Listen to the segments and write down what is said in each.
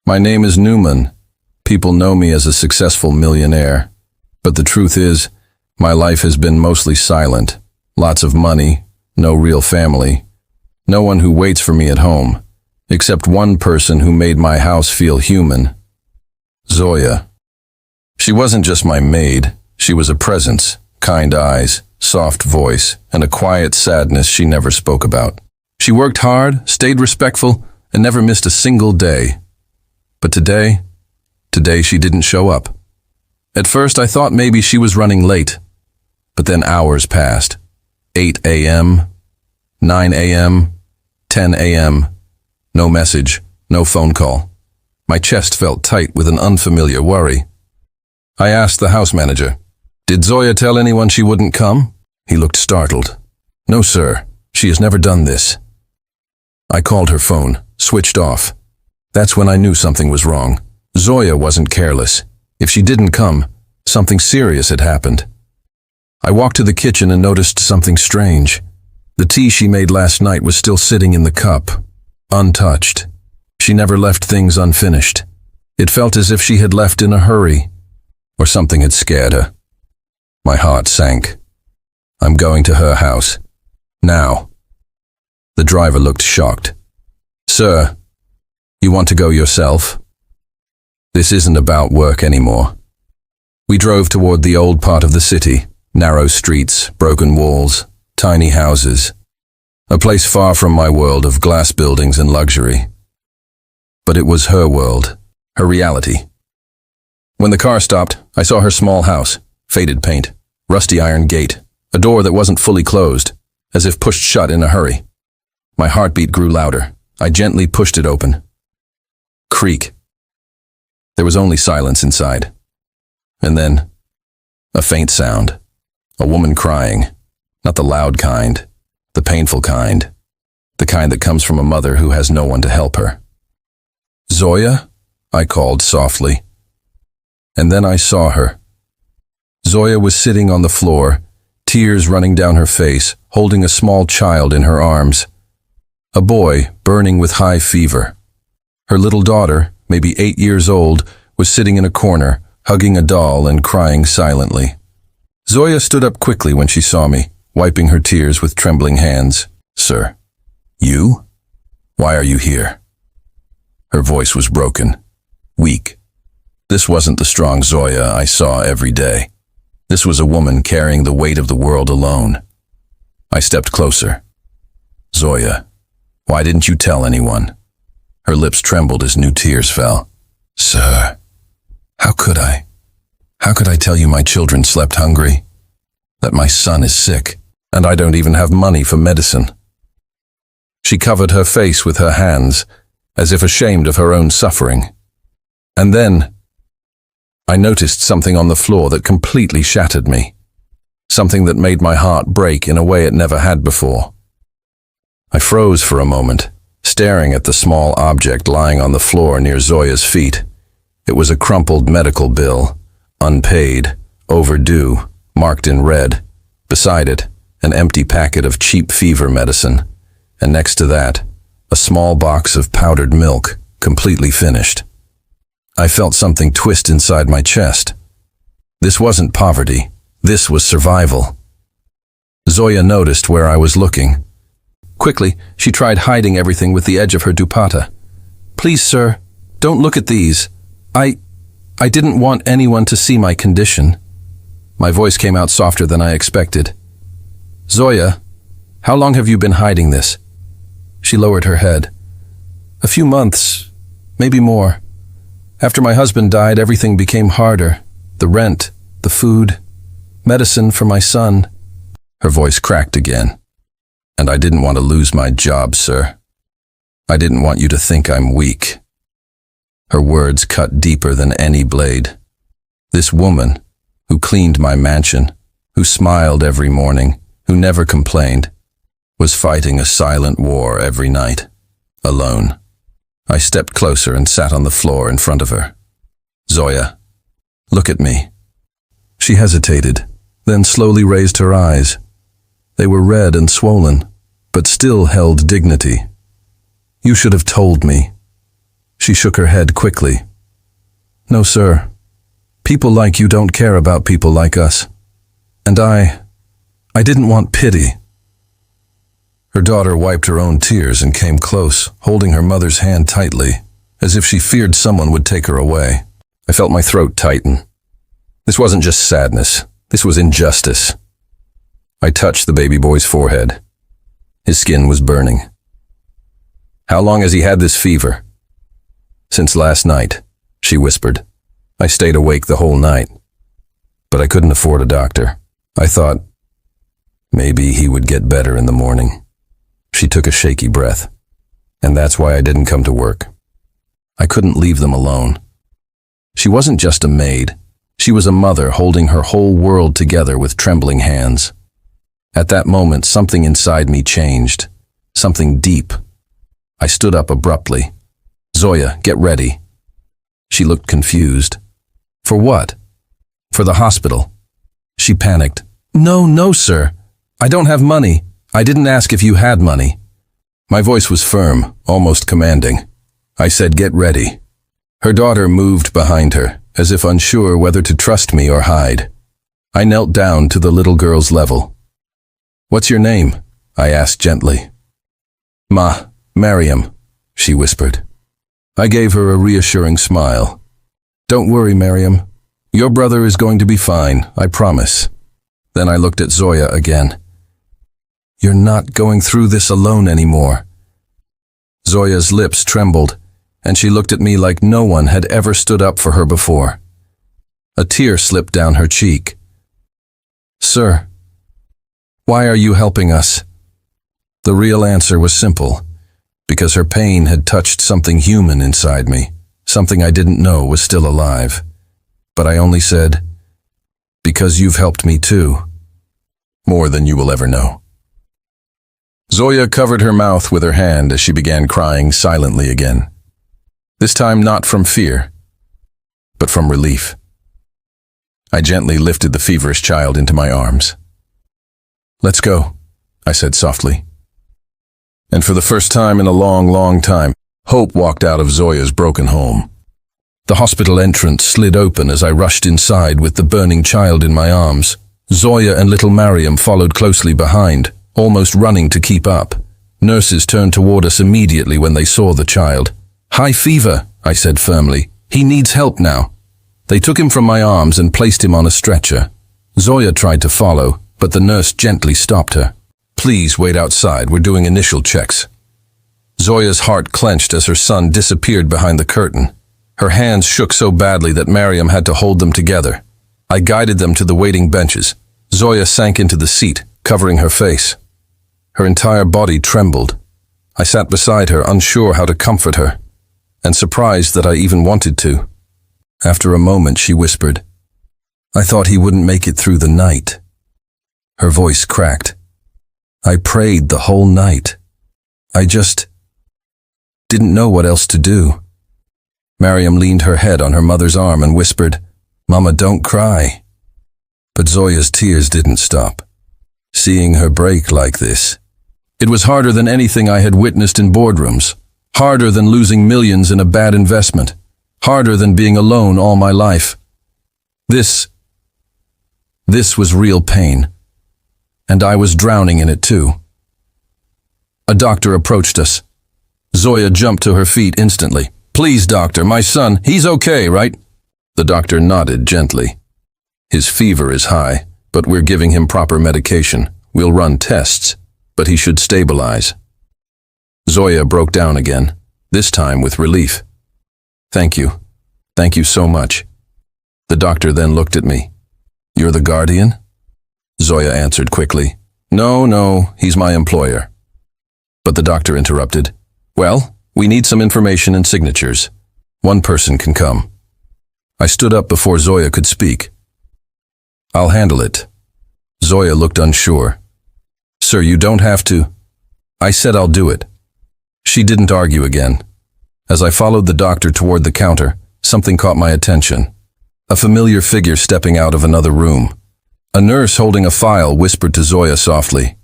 My name is Numan. People know me as a successful millionaire. But the truth is, my life has been mostly silent. Lots of money, no real family. No one who waits for me at home, except one person who made my house feel human. Zoya. She wasn't just my maid. She was a presence, kind eyes, soft voice, and a quiet sadness she never spoke about. She worked hard, stayed respectful, and never missed a single day. But today she didn't show up. At first I thought maybe she was running late, but then hours passed. 8 a.m., 9 a.m., 10 a.m., no message, no phone call. My chest felt tight with an unfamiliar worry. I asked the house manager, "Did Zoya tell anyone she wouldn't come?" He looked startled. "No, sir. She has never done this." I called her phone, switched off. That's when I knew something was wrong. Zoya wasn't careless. If she didn't come, something serious had happened. I walked to the kitchen and noticed something strange. The tea she made last night was still sitting in the cup, untouched. She never left things unfinished. It felt as if she had left in a hurry, or something had scared her. My heart sank. I'm going to her house. Now. The driver looked shocked. "Sir, you want to go yourself? This isn't about work anymore." We drove toward the old part of the city, narrow streets, broken walls, tiny houses, a place far from my world of glass buildings and luxury. But it was her world, her reality. When the car stopped, I saw her small house, faded paint, rusty iron gate, a door that wasn't fully closed, as if pushed shut in a hurry. My heartbeat grew louder. I gently pushed it open. Creak. There was only silence inside. And then, a faint sound. A woman crying. Not the loud kind, the painful kind. The kind that comes from a mother who has no one to help her. "Zoya?" I called softly. And then I saw her. Zoya was sitting on the floor, tears running down her face, holding a small child in her arms. A boy burning with high fever. Her little daughter, maybe 8 years old, was sitting in a corner, hugging a doll and crying silently. Zoya stood up quickly when she saw me, wiping her tears with trembling hands. "Sir, you? Why are you here?" Her voice was broken, weak. This wasn't the strong Zoya I saw every day. This was a woman carrying the weight of the world alone. I stepped closer. "Zoya, why didn't you tell anyone?" Her lips trembled as new tears fell. "Sir, how could I? How could I tell you my children slept hungry? That my son is sick, and I don't even have money for medicine?" She covered her face with her hands, as if ashamed of her own suffering. And then, I noticed something on the floor that completely shattered me. Something that made my heart break in a way it never had before. I froze for a moment, staring at the small object lying on the floor near Zoya's feet. It was a crumpled medical bill, unpaid, overdue, marked in red. Beside it, an empty packet of cheap fever medicine, and next to that, a small box of powdered milk, completely finished. I felt something twist inside my chest. This wasn't poverty. This was survival. Zoya noticed where I was looking. Quickly, she tried hiding everything with the edge of her dupatta. "Please, sir, don't look at these. I didn't want anyone to see my condition." My voice came out softer than I expected. "Zoya, how long have you been hiding this?" She lowered her head. "A few months, maybe more. After my husband died, everything became harder. The rent, the food, medicine for my son." Her voice cracked again. "And I didn't want to lose my job, sir. I didn't want you to think I'm weak." Her words cut deeper than any blade. This woman, who cleaned my mansion, who smiled every morning, who never complained, was fighting a silent war every night, alone. I stepped closer and sat on the floor in front of her. "Zoya, look at me." She hesitated, then slowly raised her eyes. They were red and swollen, but still held dignity. "You should have told me." She shook her head quickly. No, sir. People like you don't care about people like us. And I didn't want pity. Her daughter wiped her own tears and came close, holding her mother's hand tightly, as if she feared someone would take her away. I felt my throat tighten. This wasn't just sadness. This was injustice. I touched the baby boy's forehead. His skin was burning. How long has he had this fever? Since last night, she whispered. I stayed awake the whole night, but I couldn't afford a doctor. I thought maybe he would get better in the morning. She took a shaky breath, and that's why I didn't come to work. I couldn't leave them alone. She wasn't just a maid. She was a mother holding her whole world together with trembling hands. At that moment, something inside me changed. Something deep. I stood up abruptly. Zoya, get ready. She looked confused. For what? For the hospital. She panicked. No, sir. I don't have money. I didn't ask if you had money. My voice was firm, almost commanding. I said, get ready. Her daughter moved behind her, as if unsure whether to trust me or hide. I knelt down to the little girl's level. What's your name? I asked gently. Mariam, she whispered. I gave her a reassuring smile. Don't worry, Mariam. Your brother is going to be fine, I promise. Then I looked at Zoya again. You're not going through this alone anymore. Zoya's lips trembled, and she looked at me like no one had ever stood up for her before. A tear slipped down her cheek. Sir, why are you helping us? The real answer was simple, because her pain had touched something human inside me, something I didn't know was still alive. But I only said, because you've helped me too. More than you will ever know. Zoya covered her mouth with her hand as she began crying silently again. This time not from fear, but from relief. I gently lifted the feverish child into my arms. Let's go, I said softly. And for the first time in a long time, hope walked out of Zoya's broken home. The hospital entrance slid open as I rushed inside with the burning child in my arms. Zoya and little Mariam followed closely behind, almost running to keep up. Nurses turned toward us immediately when they saw the child. High fever, I said firmly. He needs help now. They took him from my arms and placed him on a stretcher. Zoya tried to follow, but the nurse gently stopped her. Please wait outside, we're doing initial checks. Zoya's heart clenched as her son disappeared behind the curtain. Her hands shook so badly that Mariam had to hold them together. I guided them to the waiting benches. Zoya sank into the seat, covering her face. Her entire body trembled. I sat beside her, unsure how to comfort her, and surprised that I even wanted to. After a moment, she whispered, I thought he wouldn't make it through the night. Her voice cracked. I prayed the whole night. I just didn't know what else to do. Mariam leaned her head on her mother's arm and whispered, Mama, don't cry. But Zoya's tears didn't stop. Seeing her break like this, it was harder than anything I had witnessed in boardrooms, harder than losing millions in a bad investment, harder than being alone all my life. This was real pain, and I was drowning in it too. A doctor approached us. Zoya jumped to her feet instantly. Please, doctor, my son, he's okay, right? The doctor nodded gently. His fever is high, but we're giving him proper medication. We'll run tests, but he should stabilize. Zoya broke down again, this time with relief. Thank you. Thank you so much. The doctor then looked at me. You're the guardian? Zoya answered quickly. No, he's my employer. But the doctor interrupted. Well, we need some information and signatures. One person can come. I stood up before Zoya could speak. I'll handle it. Zoya looked unsure. Sir, you don't have to. I said I'll do it. She didn't argue again. As I followed the doctor toward the counter, something caught my attention. A familiar figure stepping out of another room. A nurse holding a file whispered to Zoya softly,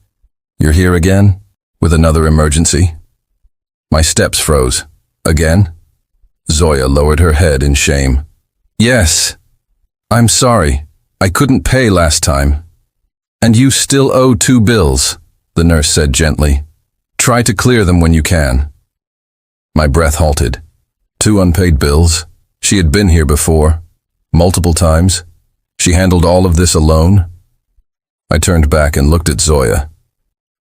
You're here again? With another emergency? My steps froze. Again? Zoya lowered her head in shame. Yes. I'm sorry. I couldn't pay last time. And you still owe 2 bills, the nurse said gently. Try to clear them when you can. My breath halted. 2 unpaid bills. She had been here before. Multiple times. She handled all of this alone. I turned back and looked at Zoya.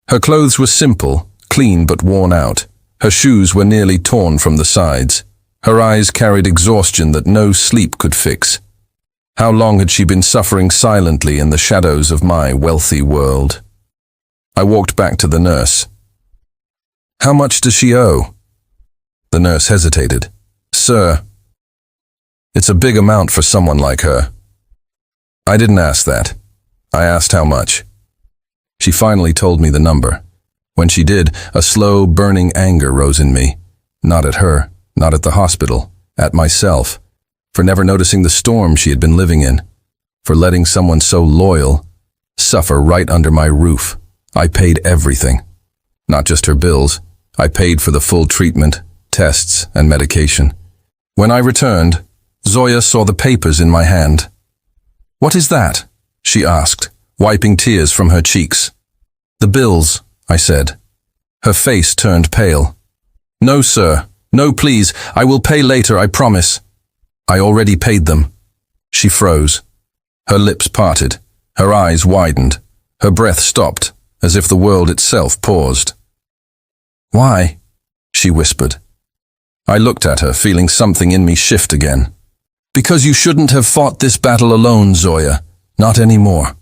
Her clothes were simple, clean but worn out. Her shoes were nearly torn from the sides. Her eyes carried exhaustion that no sleep could fix. How long had she been suffering silently in the shadows of my wealthy world? I walked back to the nurse. How much does she owe? The nurse hesitated. Sir, it's a big amount for someone like her. I didn't ask that. I asked how much. She finally told me the number. When she did, a slow, burning anger rose in me. Not at her, not at the hospital, at myself, for never noticing the storm she had been living in, for letting someone so loyal suffer right under my roof. I paid everything. Not just her bills. I paid for the full treatment, tests, and medication. When I returned, Zoya saw the papers in my hand. What is that? She asked, wiping tears from her cheeks. The bills, I said. Her face turned pale. No, sir. No, please. I will pay later, I promise. I already paid them. She froze. Her lips parted. Her eyes widened. Her breath stopped, as if the world itself paused. Why? She whispered. I looked at her, feeling something in me shift again. Because you shouldn't have fought this battle alone, Zoya. Not anymore.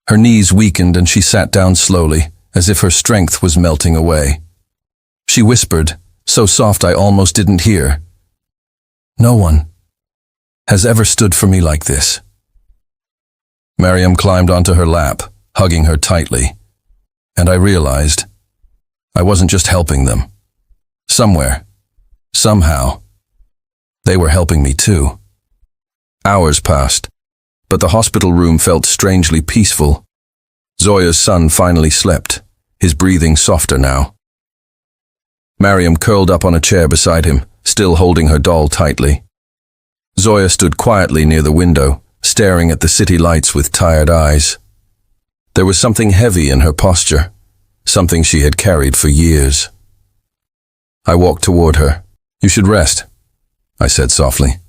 Her knees weakened and she sat down slowly, as if her strength was melting away. She whispered, so soft I almost didn't hear. No one has ever stood for me like this. Miriam climbed onto her lap, hugging her tightly, and I realized I wasn't just helping them. Somewhere, somehow, they were helping me too. Hours passed, but the hospital room felt strangely peaceful. Zoya's son finally slept, his breathing softer now. Miriam curled up on a chair beside him, still holding her doll tightly. Zoya stood quietly near the window, staring at the city lights with tired eyes. There was something heavy in her posture, something she had carried for years. I walked toward her. You should rest, I said softly.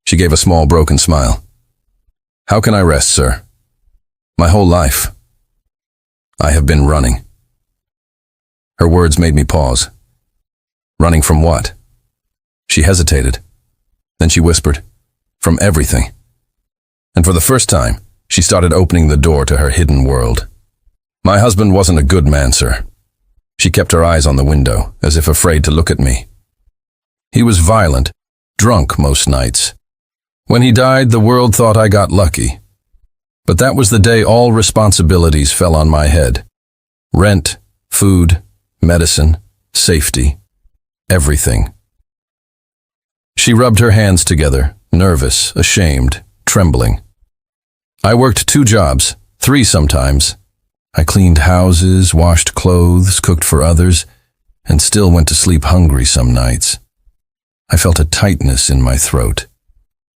She gave a small broken smile. How can I rest, sir? My whole life, I have been running. Her words made me pause. Running from what? She hesitated. Then she whispered, from everything. And for the first time, she started opening the door to her hidden world. My husband wasn't a good man, sir. She kept her eyes on the window, as if afraid to look at me. He was violent, drunk most nights. When he died, the world thought I got lucky. But that was the day all responsibilities fell on my head. Rent, food, medicine, safety, everything. She rubbed her hands together, nervous, ashamed, trembling. I worked 2 jobs, 3 sometimes. I cleaned houses, washed clothes, cooked for others, and still went to sleep hungry some nights. I felt a tightness in my throat.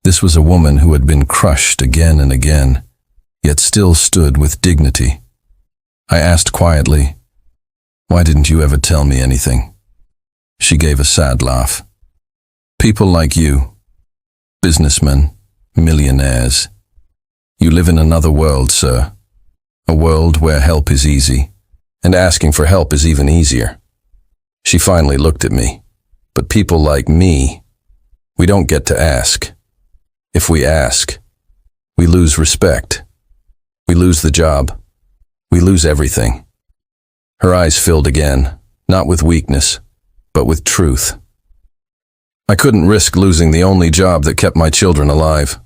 This was a woman who had been crushed again and again, yet still stood with dignity. I asked quietly, why didn't you ever tell me anything? She gave a sad laugh. People like you, businessmen, millionaires, you live in another world, sir. A world where help is easy, and asking for help is even easier. She finally looked at me. But people like me, we don't get to ask. If we ask, we lose respect. We lose the job. We lose everything. Her eyes filled again, not with weakness, but with truth. I couldn't risk losing the only job that kept my children alive.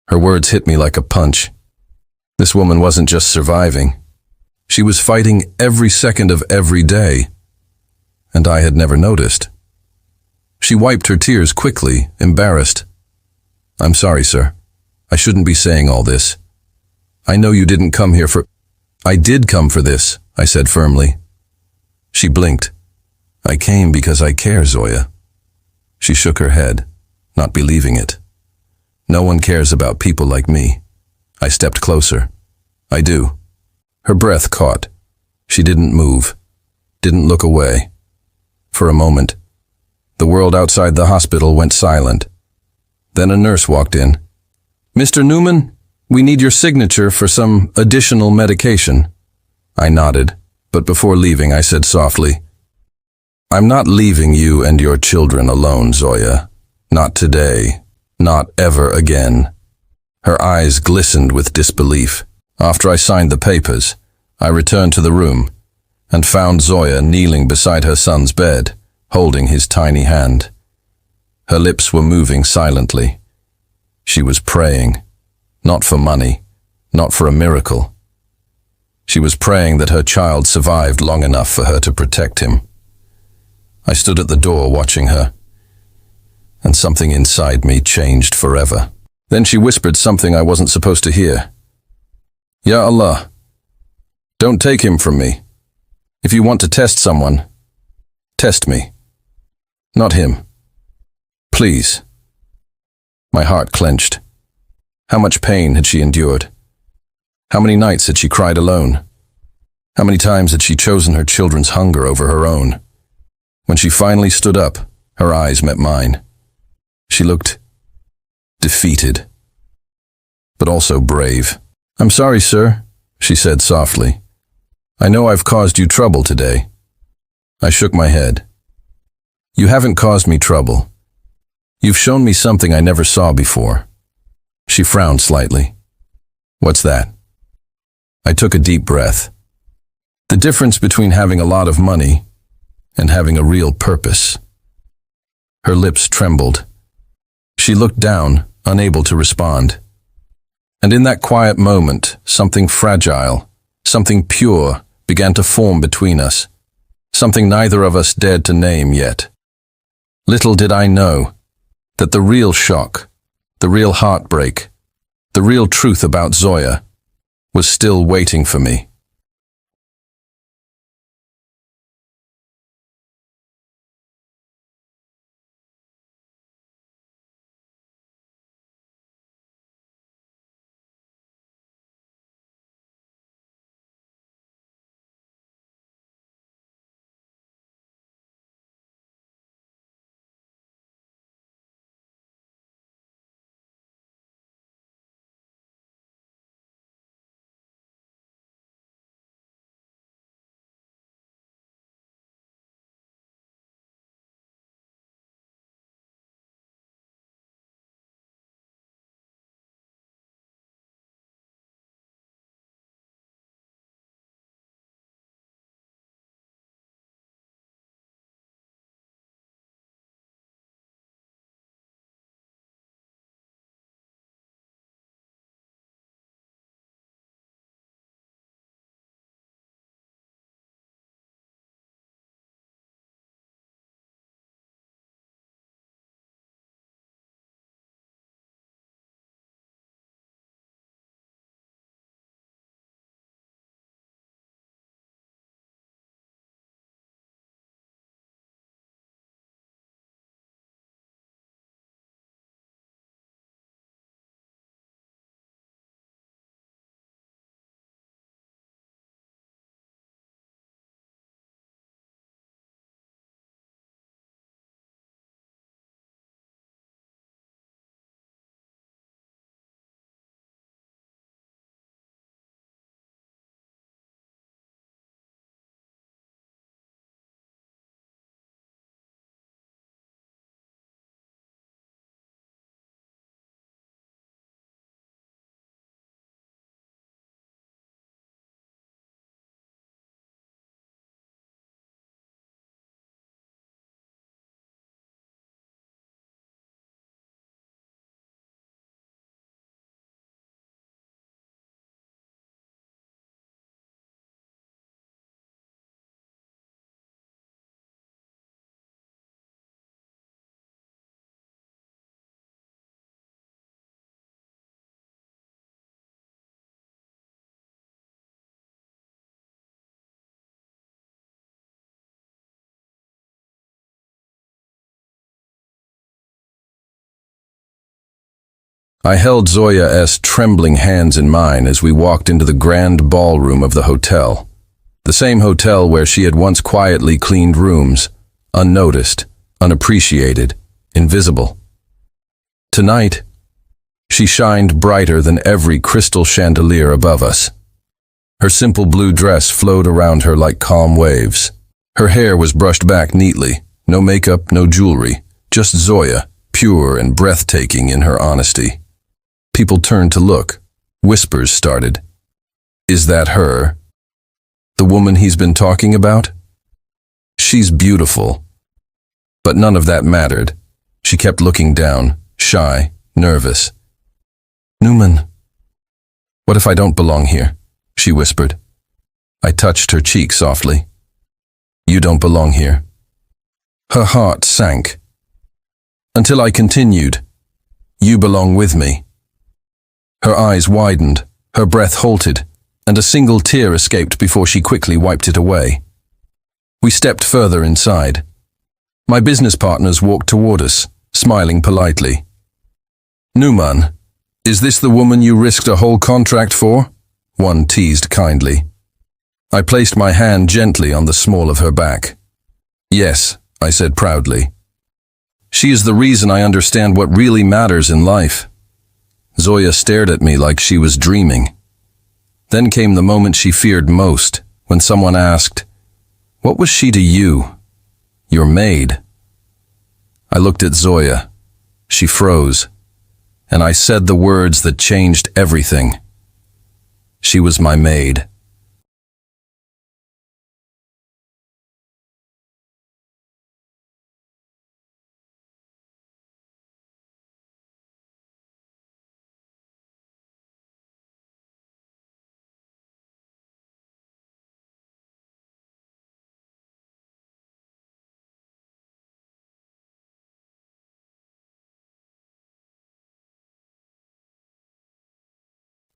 Her words hit me like a punch. This woman wasn't just surviving. She was fighting every second of every day, and I had never noticed. She wiped her tears quickly, embarrassed. I'm sorry, sir. I shouldn't be saying all this. I know you didn't come here for... I did come for this, I said firmly. She blinked. I came because I care, Zoya. She shook her head, not believing it. No one cares about people like me. I stepped closer. I do. Her breath caught. She didn't move, didn't look away. For a moment, the world outside the hospital went silent. Then a nurse walked in. "Mr. Numan, we need your signature for some additional medication." I nodded, but before leaving I said softly, "I'm not leaving you and your children alone, Zoya. Not today. Not ever again." Her eyes glistened with disbelief. After I signed the papers, I returned to the room and found Zoya kneeling beside her son's bed, holding his tiny hand. Her lips were moving silently. She was praying, not for money, not for a miracle. She was praying that her child survived long enough for her to protect him. I stood at the door watching her, and something inside me changed forever. Then she whispered something I wasn't supposed to hear. "Ya Allah, don't take him from me. If you want to test someone, test me. Not him. Please." My heart clenched. How much pain had she endured? How many nights had she cried alone? How many times had she chosen her children's hunger over her own? When she finally stood up, her eyes met mine. She looked defeated, but also brave. "I'm sorry, sir," she said softly. "I know I've caused you trouble today." I shook my head. "You haven't caused me trouble. You've shown me something I never saw before." She frowned slightly. "What's that?" I took a deep breath. "The difference between having a lot of money and having a real purpose." Her lips trembled. She looked down, unable to respond. And in that quiet moment, something fragile, something pure, began to form between us, something neither of us dared to name yet. Little did I know that the real shock, the real heartbreak, the real truth about Zoya was still waiting for me. I held Zoya's trembling hands in mine as we walked into the grand ballroom of the hotel. The same hotel where she had once quietly cleaned rooms, unnoticed, unappreciated, invisible. Tonight, she shined brighter than every crystal chandelier above us. Her simple blue dress flowed around her like calm waves. Her hair was brushed back neatly, no makeup, no jewelry, just Zoya, pure and breathtaking in her honesty. People turned to look. Whispers started. Is that her? The woman he's been talking about? She's beautiful. But none of that mattered. She kept looking down, shy, nervous. Numan, what if I don't belong here? She whispered. I touched her cheek softly. You don't belong here. Her heart sank. Until I continued. You belong with me. Her eyes widened, her breath halted, and a single tear escaped before she quickly wiped it away. We stepped further inside. My business partners walked toward us, smiling politely. Numan, is this the woman you risked a whole contract for? One teased kindly. I placed my hand gently on the small of her back. Yes, I said proudly. She is the reason I understand what really matters in life. Zoya stared at me like she was dreaming. Then came the moment she feared most, when someone asked, "What was she to you?" "Your maid." I looked at Zoya. She froze, and I said the words that changed everything. She was my maid.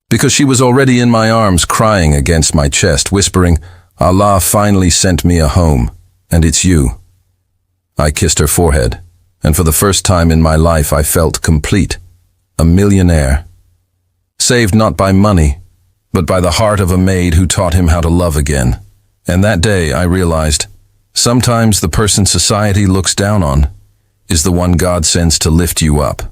Because she was already in my arms, crying against my chest, whispering, Allah finally sent me a home, and it's you. I kissed her forehead, and for the first time in my life I felt complete, a millionaire. Saved not by money, but by the heart of a maid who taught him how to love again. And that day I realized, sometimes the person society looks down on is the one God sends to lift you up.